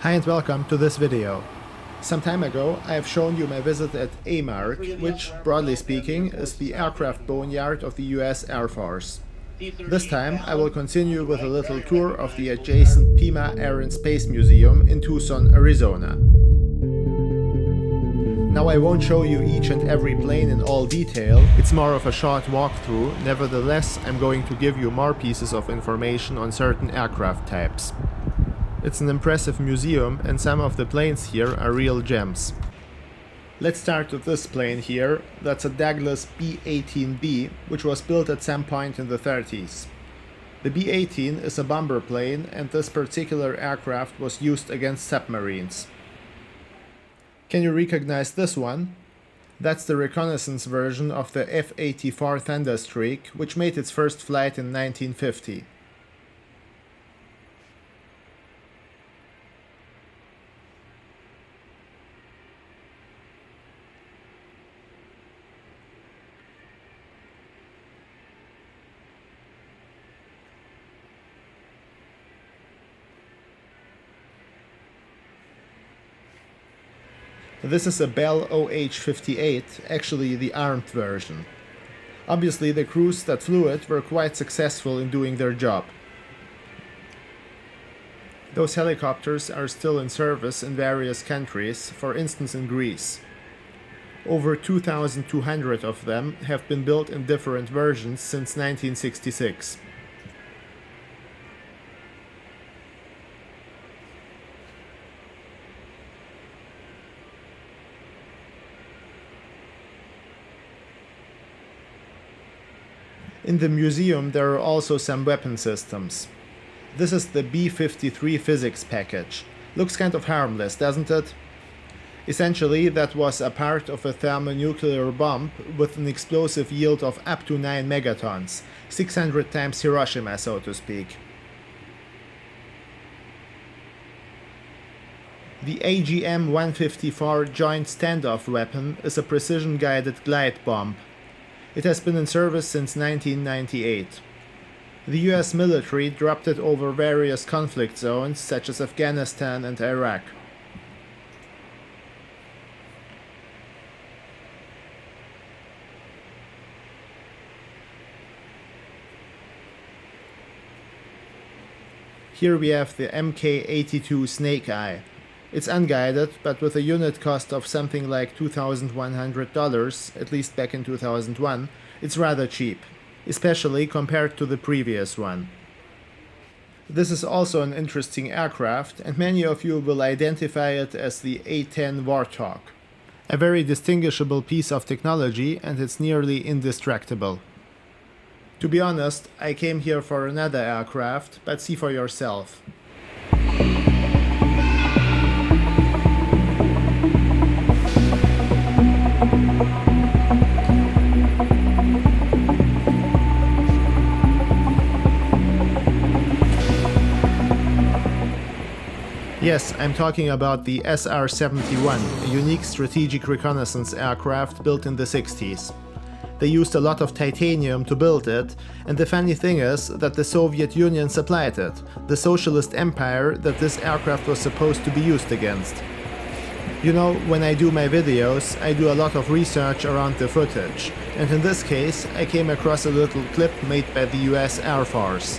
Hi and welcome to this video. Some time ago I have shown you my visit at AMARC, which, broadly speaking, is the aircraft boneyard of the US Air Force. This time I will continue with a little tour of the adjacent Pima Air and Space Museum in Tucson, Arizona. Now I won't show you each and every plane in all detail, it's more of a short walkthrough. Nevertheless, I'm going to give you more pieces of information on certain aircraft types. It's an impressive museum and some of the planes here are real gems. Let's start with this plane here. That's a Douglas B-18B, which was built at some point in the 30s. The B-18 is a bomber plane, and this particular aircraft was used against submarines. Can you recognize this one? That's the reconnaissance version of the F-84 Thunderstreak, which made its first flight in 1950. This is a Bell OH-58, actually the armed version. Obviously the crews that flew it were quite successful in doing their job. Those helicopters are still in service in various countries, for instance in Greece. Over 2,200 of them have been built in different versions since 1966. In the museum there are also some weapon systems. This is the B-53 physics package. Looks kind of harmless, doesn't it? Essentially, that was a part of a thermonuclear bomb with an explosive yield of up to 9 megatons, 600 times Hiroshima, so to speak. The AGM-154 Joint Standoff Weapon is a precision-guided glide bomb. It has been in service since 1998. The US military dropped it over various conflict zones such as Afghanistan and Iraq. Here we have the Mk-82 Snake Eye. It's unguided, but with a unit cost of something like $2,100, at least back in 2001, it's rather cheap, especially compared to the previous one. This is also an interesting aircraft, and many of you will identify it as the A-10 Warthog. A very distinguishable piece of technology, and it's nearly indestructible. To be honest, I came here for another aircraft, but see for yourself. Yes, I'm talking about the SR-71, a unique strategic reconnaissance aircraft built in the 60s. They used a lot of titanium to build it, and the funny thing is that the Soviet Union supplied it, the socialist empire that this aircraft was supposed to be used against. You know, when I do my videos, I do a lot of research around the footage, and in this case I came across a little clip made by the US Air Force.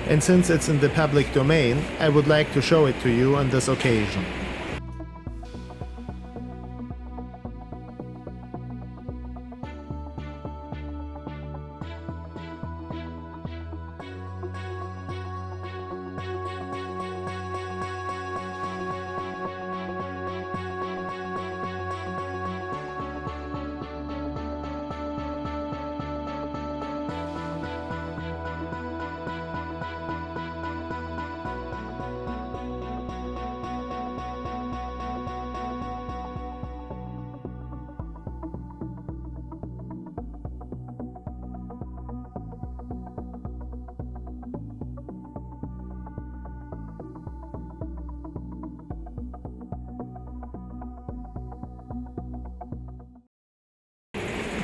And since it's in the public domain, I would like to show it to you on this occasion.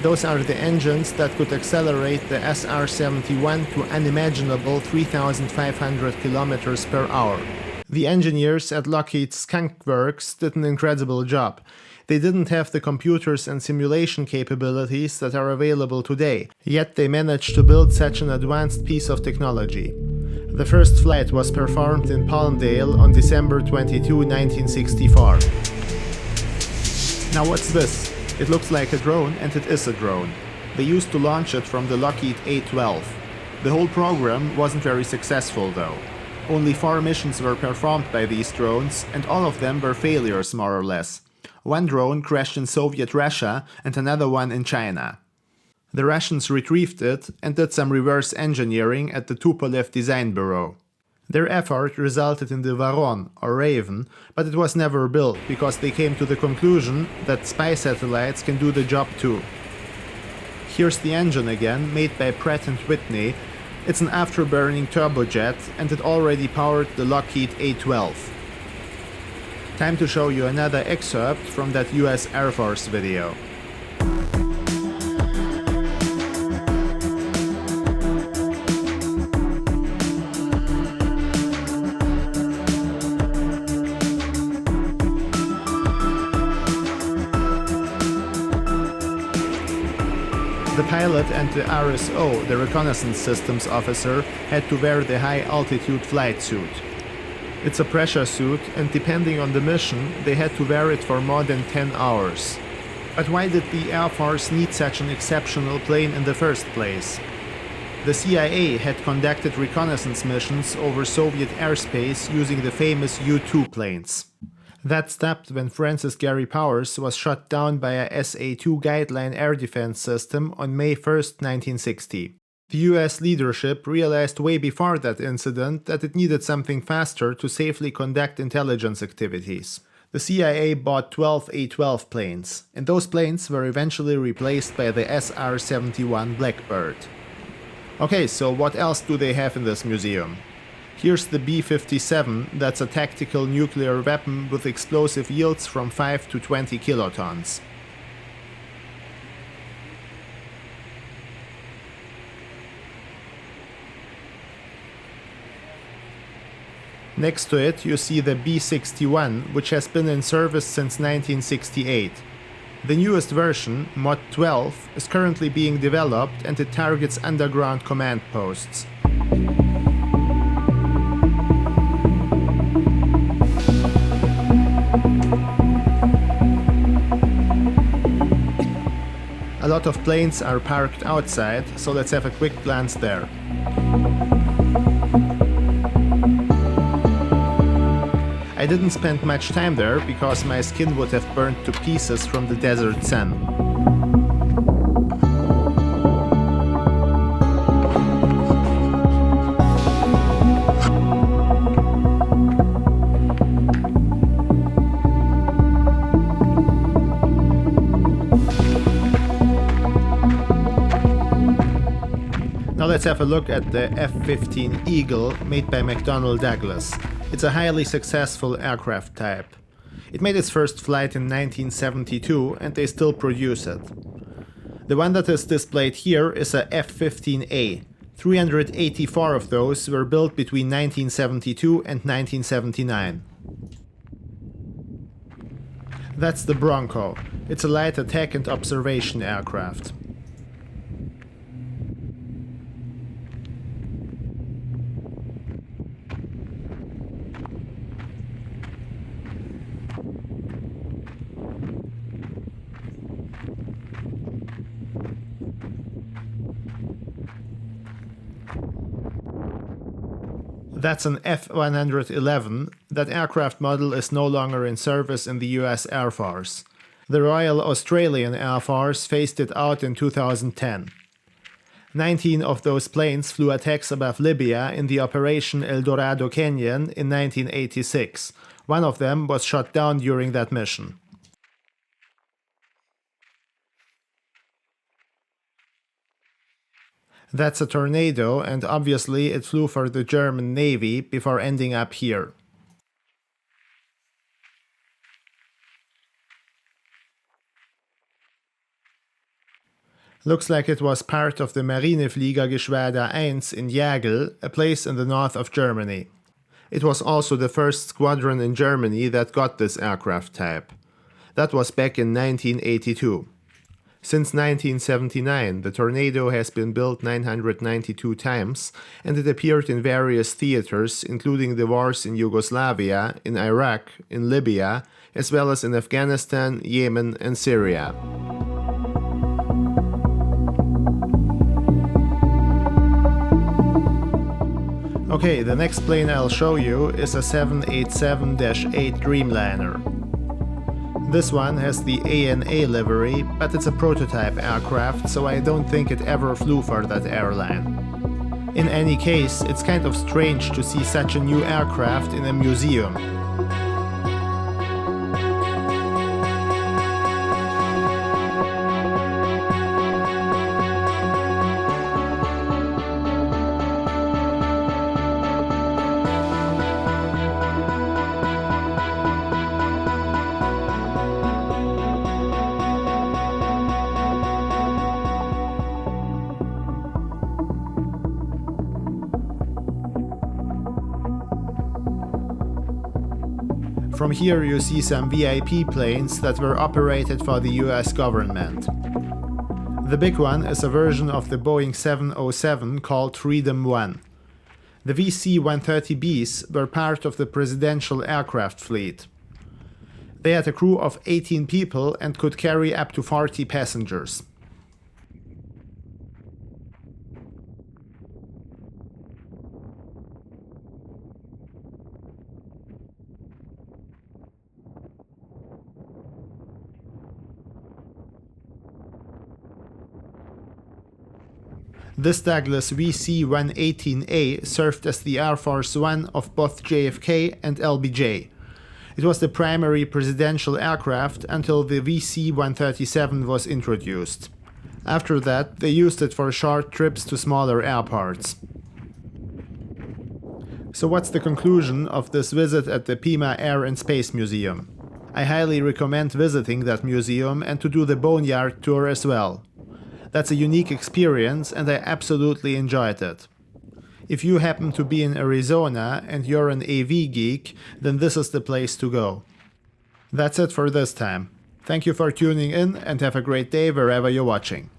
Those are the engines that could accelerate the SR-71 to unimaginable 3,500 km per hour. The engineers at Lockheed's Skunk Works did an incredible job. They didn't have the computers and simulation capabilities that are available today, yet they managed to build such an advanced piece of technology. The first flight was performed in Palmdale on December 22, 1964. Now what's this? It looks like a drone, and it is a drone. They used to launch it from the Lockheed A-12. The whole program wasn't very successful though. Only 4 missions were performed by these drones, and all of them were failures more or less. One drone crashed in Soviet Russia and another one in China. The Russians retrieved it and did some reverse engineering at the Tupolev Design Bureau. Their effort resulted in the Varon, or Raven, but it was never built because they came to the conclusion that spy satellites can do the job too. Here's the engine again, made by Pratt & Whitney. It's an afterburning turbojet, and it already powered the Lockheed A-12. Time to show you another excerpt from that US Air Force video. The pilot and the RSO, the reconnaissance systems officer, had to wear the high-altitude flight suit. It's a pressure suit, and depending on the mission, they had to wear it for more than 10 hours. But why did the Air Force need such an exceptional plane in the first place? The CIA had conducted reconnaissance missions over Soviet airspace using the famous U-2 planes. That stopped when Francis Gary Powers was shot down by a SA-2 Guideline air defense system on May 1, 1960. The US leadership realized way before that incident that it needed something faster to safely conduct intelligence activities. The CIA bought 12 A-12 planes, and those planes were eventually replaced by the SR-71 Blackbird. Okay, so what else do they have in this museum? Here's the B-57, that's a tactical nuclear weapon with explosive yields from 5 to 20 kilotons. Next to it you see the B-61, which has been in service since 1968. The newest version, Mod 12, is currently being developed and it targets underground command posts. A lot of planes are parked outside, so let's have a quick glance there. I didn't spend much time there because my skin would have burned to pieces from the desert sun. Now let's have a look at the F-15 Eagle made by McDonnell Douglas. It's a highly successful aircraft type. It made its first flight in 1972 and they still produce it. The one that is displayed here is a F-15A. 384 of those were built between 1972 and 1979. That's the Bronco. It's a light attack and observation aircraft. That's an F-111. That aircraft model is no longer in service in the US Air Force. The Royal Australian Air Force phased it out in 2010. 19 of those planes flew attacks above Libya in the Operation El Dorado Canyon in 1986. One of them was shot down during that mission. That's a Tornado, and obviously it flew for the German Navy before ending up here. Looks like it was part of the Marinefliegergeschwader 1 in Jagel, a place in the north of Germany. It was also the first squadron in Germany that got this aircraft type. That was back in 1982. Since 1979, the Tornado has been built 992 times, and it appeared in various theaters, including the wars in Yugoslavia, in Iraq, in Libya, as well as in Afghanistan, Yemen, and Syria. Okay, the next plane I'll show you is a 787-8 Dreamliner. This one has the ANA livery, but it's a prototype aircraft, so I don't think it ever flew for that airline. In any case, it's kind of strange to see such a new aircraft in a museum. From here you see some VIP planes that were operated for the US government. The big one is a version of the Boeing 707 called Freedom 1. The VC-130Bs were part of the presidential aircraft fleet. They had a crew of 18 people and could carry up to 40 passengers. This Douglas VC-118A served as the Air Force One of both JFK and LBJ. It was the primary presidential aircraft until the VC-137 was introduced. After that, they used it for short trips to smaller airports. So what's the conclusion of this visit at the Pima Air and Space Museum? I highly recommend visiting that museum and to do the Boneyard tour as well. That's a unique experience and I absolutely enjoyed it. If you happen to be in Arizona and you're an AV geek, then this is the place to go. That's it for this time. Thank you for tuning in and have a great day wherever you're watching.